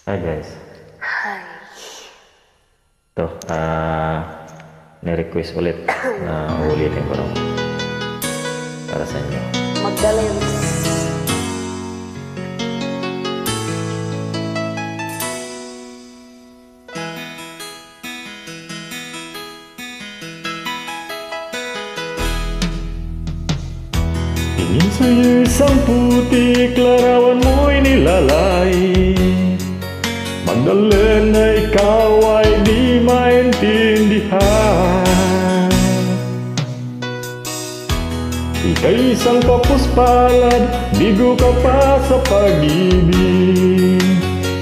Hi guys. Hi. Ito, ni-request ulit na ulitin ko para sa inyo. Magdalens. Tingin sa'yo isang putik, larawan mo'y nilalay. Magdalena na ikaw ay di maintindihan. Ika'y isang kapuspalad, bigo ka pa sa pag-ibig.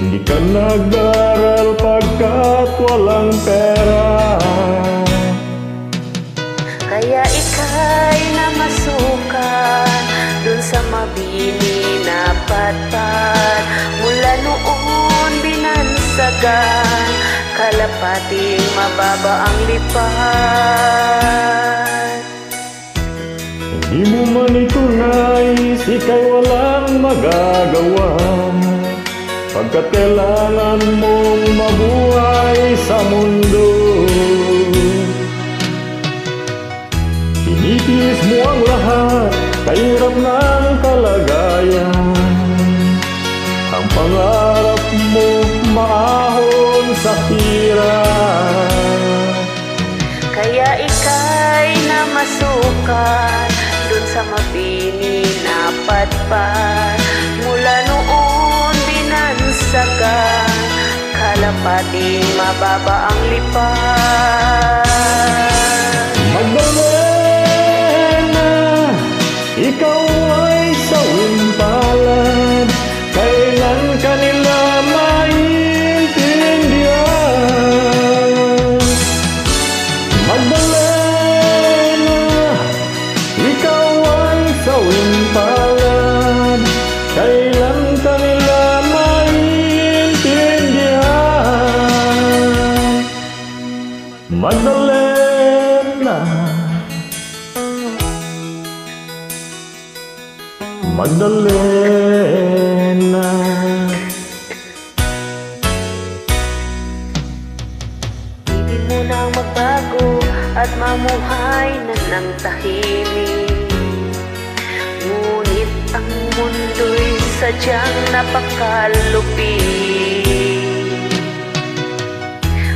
Hindi ka nag-aral pagkat walang pera. Kaya ika'y namasukan dun sa mabini na patpat. Mula noon binansagan, kalapating mababa ang lipat. Hindi mo man ito nais, ika'y walang magagawa, pagkat kailangan mong mabuhay sa mundo. Tinitiis mo ang lahat, kahirap ng kalagayan. Ang pangarap mo maahon sa hirap. Kaya ika'y namasukan dun sa mabini na patpat. Mula noon binansagan, kalapating mababa ang lipat. Magdalena, ikaw ay sawing palad, kailan ka nila maintindihan? Magdalena, ikaw ay sawing palad, kailan ka nila maintindihan? Magdalena, Magdalena. Ibig mo nang magbago at mamuhay na ng tahimik. Ngunit ang mundo'y sadyang napakalupit.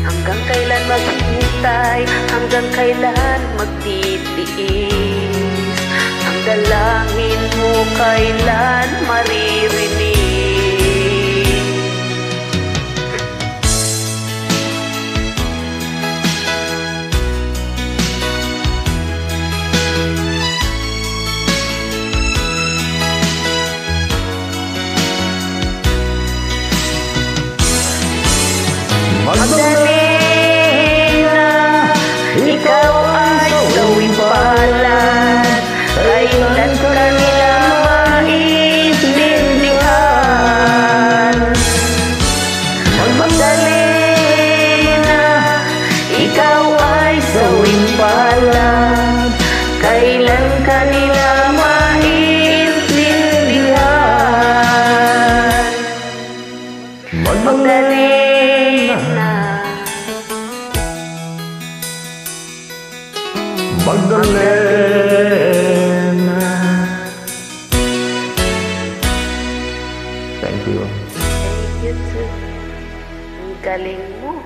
Hanggang kailan maghihintay, hanggang kailan magtitiis? Ang dalangin mo kailan maririnig? Magdalena, ikaw ay sawing palad, kailan ka nila maintindihan? Magdalena, ikaw ay sawing palad, kailan ka nila maintindihan? Magdalena. Magdalena. Thank you. Thank you too. Ang galing mo.